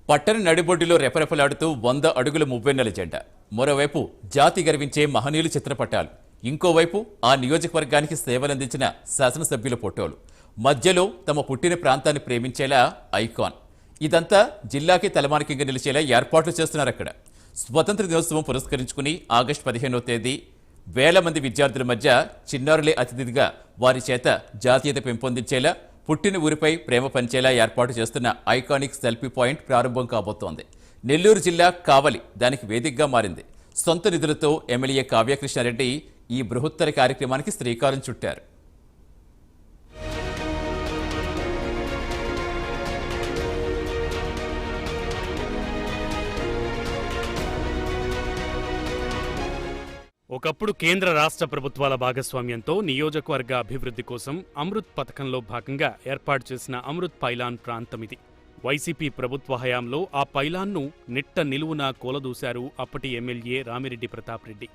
పట్టణ నడిబొడ్డులో రెపరెపలాడుతూ 100 అడుగుల మువ్వెన్నెల జెండా. మరోవైపు జాతి గర్వించే మహనీయుల చిత్రపటాలు, ఇంకోవైపు ఆ నియోజకవర్గానికి సేవలందించిన శాసనసభ్యుల ఫోటోలు, మధ్యలో తమ పుట్టిన ప్రాంతాన్ని ప్రేమించేలా ఐకాన్. ఇదంతా జిల్లాకి తలమానికంగా నిలిచేలా ఏర్పాట్లు చేస్తున్నారు. అక్కడ స్వతంత్ర దినోత్సవం పురస్కరించుకుని ఆగస్టు 15వ తేదీ వేల మంది విద్యార్థుల మధ్య చిన్నారులే అతిథిగా వారి చేత జాతీయత పెంపొందించేలా, పుట్టిన ఊరిపై ప్రేమ పంచేలా ఏర్పాటు చేస్తున్న ఐకానిక్ సెల్ఫీ పాయింట్ ప్రారంభం కాబోతోంది. నెల్లూరు జిల్లా కావలి దానికి వేదికగా మారింది. సొంత నిధులతో ఎమ్మెల్యే కావ్యకృష్ణారెడ్డి ఈ బృహత్తర కార్యక్రమానికి శ్రీకారం చుట్టారు. ఒకప్పుడు కేంద్ర రాష్ట్ర ప్రభుత్వాల భాగస్వామ్యంతో నియోజకవర్గ అభివృద్ధి కోసం అమృత్ పథకంలో భాగంగా ఏర్పాటు చేసిన అమృత్ పైలాన్ ప్రాంతం ఇది. వైసీపీ ప్రభుత్వ హయాంలో ఆ పైలాన్ను నిట్ట నిలువునా కూలదూశారు అప్పటి ఎమ్మెల్యే రామిరెడ్డి ప్రతాప్ రెడ్డి.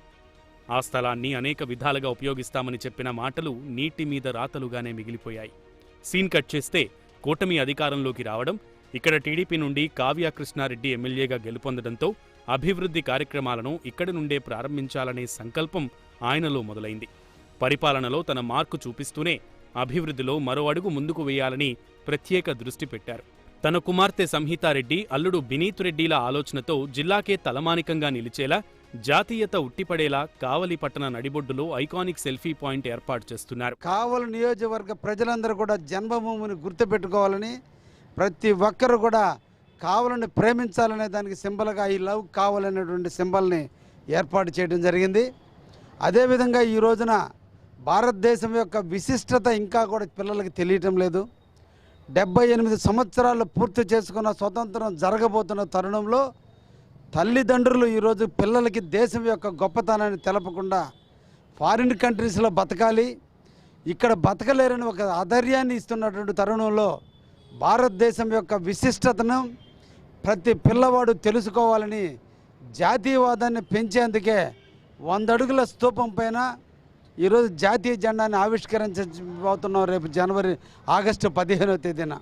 ఆ స్థలాన్ని అనేక విధాలుగా ఉపయోగిస్తామని చెప్పిన మాటలు నీటి మీద రాతలుగానే మిగిలిపోయాయి. సీన్ కట్ చేస్తే కూటమి అధికారంలోకి రావడం, ఇక్కడ టీడీపీ నుండి కావ్యకృష్ణారెడ్డి ఎమ్మెల్యేగా గెలుపొందడంతో అభివృద్ధి కార్యక్రమాలను ఇక్కడి నుండే ప్రారంభించాలనే సంకల్పం ఆయనలో మొదలైంది. పరిపాలనలో తన మార్కు చూపిస్తూనే అభివృద్ధిలో మరో అడుగు ముందుకు వేయాలని ప్రత్యేక దృష్టి పెట్టారు. తన కుమార్తె సంహితారెడ్డి, అల్లుడు బినీత్ రెడ్డిల ఆలోచనతో జిల్లాకే తలమానికంగా నిలిచేలా, జాతీయత ఉట్టిపడేలా కావలి పట్టణ నడిబొడ్డులో ఐకానిక్ సెల్ఫీ పాయింట్ ఏర్పాటు చేస్తున్నారు. కావలి నియోజకవర్గ ప్రజలందరూ కూడా జన్మభూమిని గుర్తుపెట్టుకోవాలని, ప్రతి ఒక్కరు కూడా కావలిని ప్రేమించాలనే దానికి సింబల్గా ఈ లవ్ కావాలనేటువంటి సింబల్ని ఏర్పాటు చేయడం జరిగింది. అదేవిధంగా ఈ రోజున భారతదేశం యొక్క విశిష్టత ఇంకా కూడా పిల్లలకి తెలియటం లేదు. 78 సంవత్సరాలు పూర్తి చేసుకున్న స్వతంత్రం జరగబోతున్న తరుణంలో తల్లిదండ్రులు ఈరోజు పిల్లలకి దేశం యొక్క గొప్పతనాన్ని తెలపకుండా ఫారిన్ కంట్రీస్లో బతకాలి, ఇక్కడ బతకలేరని ఒక ఆధైర్యాన్ని ఇస్తున్నటువంటి తరుణంలో భారతదేశం యొక్క విశిష్టతను ప్రతి పిల్లవాడు తెలుసుకోవాలని జాతీయవాదాన్ని పెంచేందుకే 100 అడుగుల స్తూపం పైన ఈరోజు జాతీయ జెండాన్ని ఆవిష్కరించబోతున్నాం రేపు ఆగస్టు 15వ తేదీన.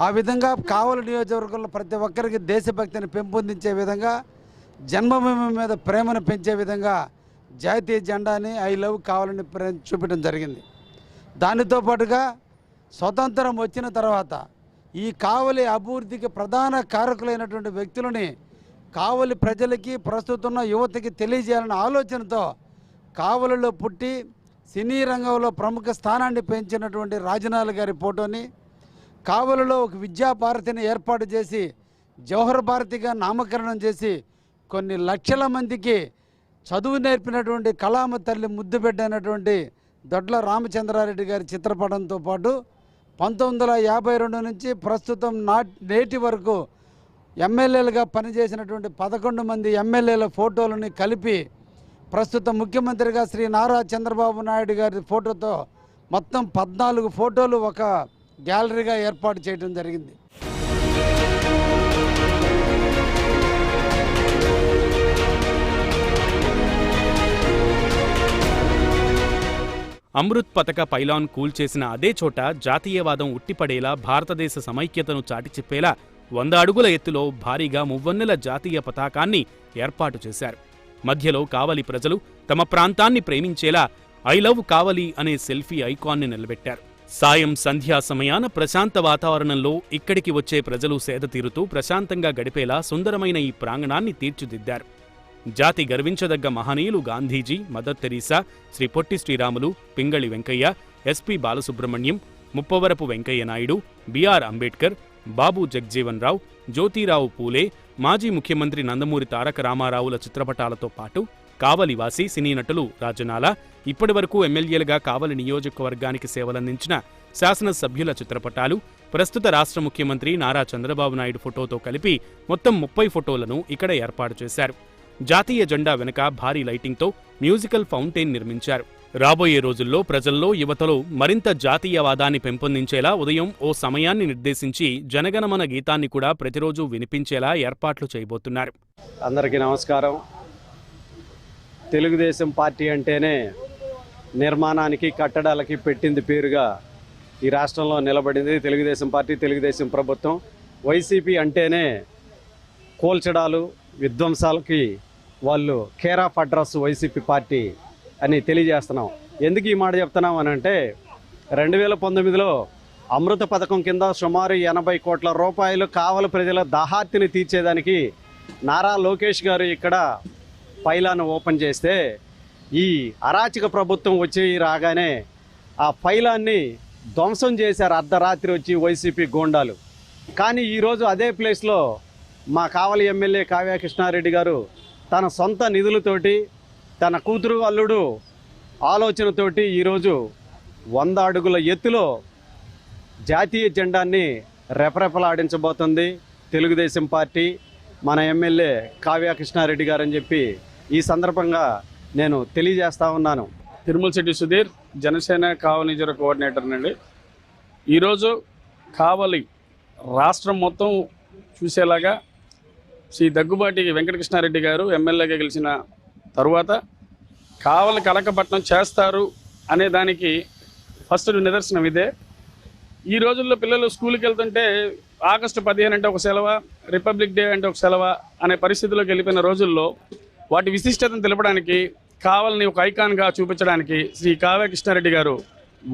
ఆ విధంగా కావలి నియోజకవర్గంలో ప్రతి ఒక్కరికి దేశభక్తిని పెంపొందించే విధంగా, జన్మభూమి మీద ప్రేమను పెంచే విధంగా జాతీయ జెండాని ఐ లవ్ కావాలని చూపించడం జరిగింది. దానితో పాటుగా స్వతంత్రం వచ్చిన తర్వాత ఈ కావలి అభివృద్ధికి ప్రధాన కారకులైనటువంటి వ్యక్తులని కావలి ప్రజలకి, ప్రస్తుతం యువతకి తెలియజేయాలన్న ఆలోచనతో కావలిలో పుట్టి సినీ రంగంలో ప్రముఖ స్థానాన్ని పెంచినటువంటి రాజనాల గారి ఫోటోని, కావలిలో ఒక విద్యా భారతిని ఏర్పాటు చేసి జవహర్ భారతిగా నామకరణం చేసి కొన్ని లక్షల మందికి చదువు నేర్పినటువంటి కళామ తల్లి ముద్దు పెట్టినటువంటి దొడ్ల రామచంద్రారెడ్డి గారి చిత్రపటంతో పాటు 1952 నుంచి ప్రస్తుతం నేటి వరకు ఎమ్మెల్యేలుగా పనిచేసినటువంటి 11 మంది ఎమ్మెల్యేల ఫోటోలని కలిపి ప్రస్తుత ముఖ్యమంత్రిగా శ్రీ నారా చంద్రబాబు నాయుడు గారి ఫోటోతో మొత్తం 14 ఫోటోలు ఒక గ్యాలరీగా ఏర్పాటు చేయడం జరిగింది. అమృత్ పథక పైలాన్ కూల్చేసిన అదే చోట జాతీయవాదం ఉట్టిపడేలా, భారతదేశ సమైక్యతను చాటి చెప్పేలా 100 అడుగుల ఎత్తులో భారీగా మువ్వన్నెల జాతీయ పతాకాన్ని ఏర్పాటు చేశారు. మధ్యలో కావలి ప్రజలు తమ ప్రాంతాన్ని ప్రేమించేలా ఐ లవ్ కావలి అనే సెల్ఫీ ఐకాన్ని నిలబెట్టారు. సాయం సంధ్యా సమయాన ప్రశాంత వాతావరణంలో ఇక్కడికి వచ్చే ప్రజలు సేద తీరుతూ ప్రశాంతంగా గడిపేలా సుందరమైన ఈ ప్రాంగణాన్ని తీర్చిదిద్దారు. జాతి గర్వించదగ్గ మహనీయులు Gandhiji, mother Teresa, Shri Potti Sriramulu, Pingali Venkaiah, SP Balasubrahmanyam, Muppavarapu Venkaiah Naidu, BR Ambedkar, Babu Jagjivan రావు, జ్యోతిరావు పూలే, మాజీ ముఖ్యమంత్రి నందమూరి తారక రామారావుల చిత్రపటాలతో పాటు కావలివాసి సినీ నటులు రాజనాల, ఇప్పటివరకు ఎమ్మెల్యేలుగా కావలి నియోజకవర్గానికి సేవలందించిన శాసనసభ్యుల చిత్రపటాలు, ప్రస్తుత రాష్ట్ర ముఖ్యమంత్రి నారా చంద్రబాబు నాయుడు ఫోటోతో కలిపి మొత్తం 30 ఫోటోలను ఇక్కడ ఏర్పాటు చేశారు. జాతీయ జెండా వెనుక భారీ లైటింగ్తో మ్యూజికల్ ఫౌంటైన్ నిర్మించారు. రాబోయే రోజుల్లో ప్రజల్లో, యువతలో మరింత జాతీయవాదాన్ని పెంపొందించేలా ఉదయం ఓ సమయాన్ని నిర్దేశించి జనగణమన గీతాన్ని కూడా ప్రతిరోజు వినిపించేలా ఏర్పాట్లు చేయబోతున్నారు. అందరికీ నమస్కారం. తెలుగుదేశం పార్టీ అంటేనే నిర్మాణానికి, కట్టడాలకి పెట్టింది పేరుగా ఈ రాష్ట్రంలో నిలబడింది తెలుగుదేశం పార్టీ, తెలుగుదేశం ప్రభుత్వం. వైసీపీ అంటేనే కోల్చడాలు విధ్వంసాలకి వాళ్ళు care of address YCP party అని తెలియజేస్తున్నాం. ఎందుకు ఈ మాట చెప్తున్నాం అని అంటే 2019లో అమృత పథకం కింద సుమారు 80 కోట్ల రూపాయలు కావలి ప్రజల దాహార్తిని తీర్చేదానికి నారా లోకేష్ గారు ఇక్కడ పైలాను ఓపెన్ చేస్తే ఈ అరాచక ప్రభుత్వం వచ్చి రాగానే ఆ పైలాన్ని ధ్వంసం చేశారు అర్ధరాత్రి వచ్చి వైసీపీ గూండాలు. కానీ ఈరోజు అదే ప్లేస్లో మా కావలి ఎమ్మెల్యే కావ్య కృష్ణారెడ్డి గారు తన సొంత నిధులతోటి తన కూతురు అల్లుడు ఆలోచనతోటి ఈరోజు 100 అడుగుల ఎత్తులో జాతీయ జెండాన్ని రెపరెపలాడించబోతుంది తెలుగుదేశం పార్టీ, మన ఎమ్మెల్యే కావ్య కృష్ణారెడ్డి గారు అని చెప్పి ఈ సందర్భంగా నేను తెలియజేస్తా ఉన్నాను. తిరుమలశెట్టి సుధీర్, జనసేన కావలి నియోజకవర్గ కోఆర్డినేటర్ అండి. ఈరోజు కావలి రాష్ట్రం మొత్తం చూసేలాగా శ్రీ దగ్గుబాటి వెంకటకృష్ణారెడ్డి గారు ఎమ్మెల్యేగా గెలిచిన తరువాత కావలి కనకపట్నం చేస్తారు అనే దానికి ఫస్ట్ నిదర్శనం ఇదే. ఈ రోజుల్లో పిల్లలు స్కూల్కి వెళ్తుంటే ఆగస్టు 15 అంటే ఒక సెలవు, రిపబ్లిక్ డే అంటే ఒక సెలవు అనే పరిస్థితిలోకి వెళ్ళిపోయిన రోజుల్లో వాటి విశిష్టతను తెలపడానికి, కావలిని ఒక ఐకాన్గా చూపించడానికి శ్రీ కావ్య కృష్ణారెడ్డి గారు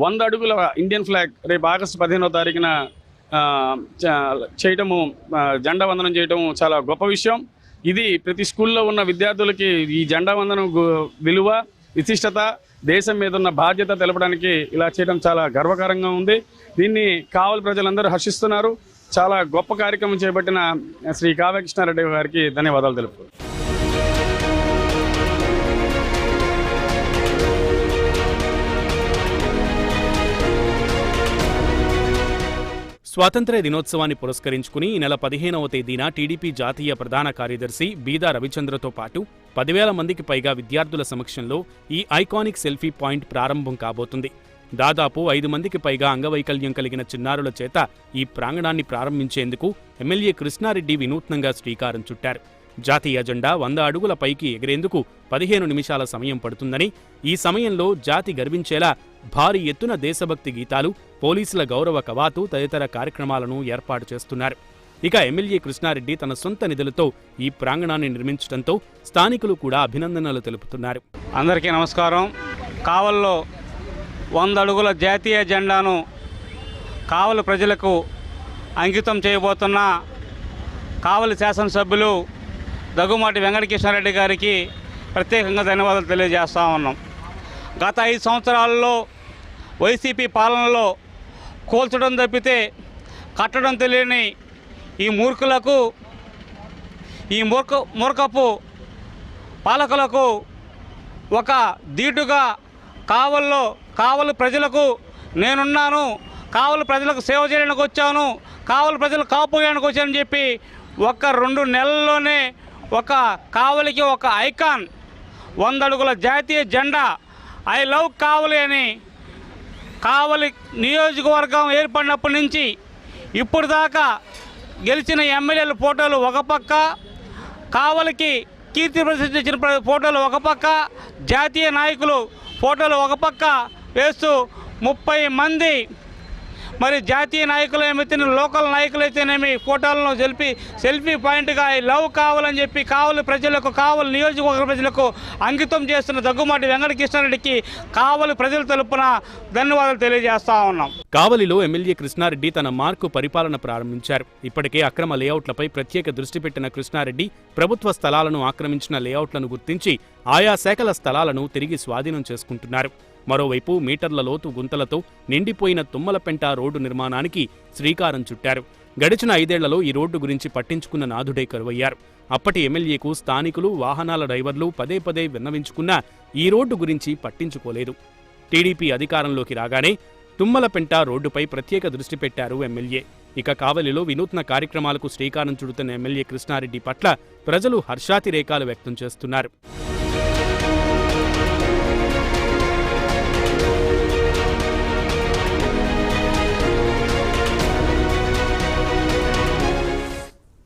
100 అడుగుల ఇండియన్ ఫ్లాగ్ రేపు ఆగస్టు 15వ తారీఖున చేయటము, జెండా వందనం చేయటం చాలా గొప్ప విషయం. ఇది ప్రతి స్కూల్లో ఉన్న విద్యార్థులకి ఈ జెండా వందనం విలువ, విశిష్టత, దేశం మీద ఉన్న బాధ్యత తెలపడానికి ఇలా చేయడం చాలా గర్వకారంగా ఉంది. దీన్ని కావలి ప్రజలందరూ హర్షిస్తున్నారు. చాలా గొప్ప కార్యక్రమం చేపట్టిన శ్రీ కావ్య కృష్ణారెడ్డి గారికి ధన్యవాదాలు తెలుపు. స్వాతంత్ర్య దినోత్సవాన్ని పురస్కరించుకుని ఈ నెల 15వ తేదీన టీడీపీ జాతీయ ప్రధాన కార్యదర్శి బీదా రవిచంద్రతో పాటు 10,000 మందికి పైగా విద్యార్థుల సమక్షంలో ఈ ఐకానిక్ సెల్ఫీ పాయింట్ ప్రారంభం కాబోతుంది. దాదాపు 5 మందికి పైగా అంగవైకల్యం కలిగిన చిన్నారుల చేత ఈ ప్రాంగణాన్ని ప్రారంభించేందుకు ఎమ్మెల్యే కృష్ణారెడ్డి వినూత్నంగా శ్రీకారం చుట్టారు. జాతీయ జెండా 100 అడుగుల పైకి ఎగిరేందుకు 15 నిమిషాల సమయం పడుతుందని, ఈ సమయంలో జాతి గర్వించేలా భారీ ఎత్తున దేశభక్తి గీతాలు, పోలీసుల గౌరవ కవాతు తదితర కార్యక్రమాలను ఏర్పాటు చేస్తున్నారు. ఇక ఎమ్మెల్యే కృష్ణారెడ్డి తన సొంత నిధులతో ఈ ప్రాంగణాన్ని నిర్మించడంతో స్థానికులు కూడా అభినందనలు తెలుపుతున్నారు. అందరికీ నమస్కారం. కావలిలో 100 అడుగుల జాతీయ జెండాను కావలి ప్రజలకు అంకితం చేయబోతున్న కావలి శాసనసభ్యులు దగ్గుమాటి వెంకటకృష్ణారెడ్డి గారికి ప్రత్యేకంగా ధన్యవాదాలు తెలియజేస్తా ఉన్నాం. గత 5 సంవత్సరాల్లో వైసీపీ పాలనలో కూల్చడం తప్పితే కట్టడం తెలియని ఈ మూర్ఖులకు, ఈ మూర్ఖపు పాలకులకు ఒక ధీటుగా కావలి ప్రజలకు నేనున్నాను, కావలి ప్రజలకు సేవ చేయడానికి వచ్చాను, కావలి ప్రజలు కాపాడడానికి వచ్చానని చెప్పి 1-2 నెలల్లోనే ఒక కావలికి ఒక ఐకాన్ 100 అడుగుల జాతీయ జెండా ఐ లవ్ కావలి అని కావలి నియోజకవర్గం ఏర్పడినప్పటి నుంచి ఇప్పుడు దాకా గెలిచిన ఎమ్మెల్యేల ఫోటోలు ఒక పక్క, కావలికి కీర్తి ప్రసిద్ధి ఇచ్చిన ఫోటోలు ఒక పక్క, జాతీయ నాయకులు ఫోటోలు ఒక పక్క వేస్తూ 30 మంది మరి జాతీయ నాయకులు ఏమైతే లోకల్ నాయకులు అయితేనేమి ఫోటోలను సెల్ఫీ పాయింట్గా ఐ లవ్ కావాలని చెప్పి కావలి ప్రజలకు, కావలి నియోజకవర్గ ప్రజలకు అంకితం చేస్తున్న దగ్గుమాటి వెంకటకృష్ణారెడ్డికి కావలి ప్రజల తరపున ధన్యవాదాలు తెలియజేస్తా ఉన్నాం. కావలిలో ఎమ్మెల్యే కృష్ణారెడ్డి తన మార్కు పరిపాలన ప్రారంభించారు. ఇప్పటికే అక్రమ లేఅవుట్లపై ప్రత్యేక దృష్టి పెట్టిన కృష్ణారెడ్డి ప్రభుత్వ స్థలాలను ఆక్రమించిన లేఅవుట్లను గుర్తించి ఆయా శాఖల స్థలాలను తిరిగి స్వాధీనం చేసుకుంటున్నారు. మరోవైపు మీటర్ల లోతు గుంతలతో నిండిపోయిన తుమ్మలపెంట రోడ్డు నిర్మాణానికి శ్రీకారం చుట్టారు. గడిచిన 5 ఏళ్లలో ఈ రోడ్డు గురించి పట్టించుకున్న నాథుడే కరువయ్యారు. అప్పటి ఎమ్మెల్యేకు స్థానికులు, వాహనాల డ్రైవర్లు పదే పదే విన్నవించుకున్నా ఈ రోడ్డు గురించి పట్టించుకోలేదు. టీడీపీ అధికారంలోకి రాగానే తుమ్మలపెంట రోడ్డుపై ప్రత్యేక దృష్టి పెట్టారు ఎమ్మెల్యే. ఇక కావలిలో వినూత్న కార్యక్రమాలకు శ్రీకారం చుడుతున్న ఎమ్మెల్యే కృష్ణారెడ్డి పట్ల ప్రజలు హర్షాతిరేకాలు వ్యక్తం చేస్తున్నారు.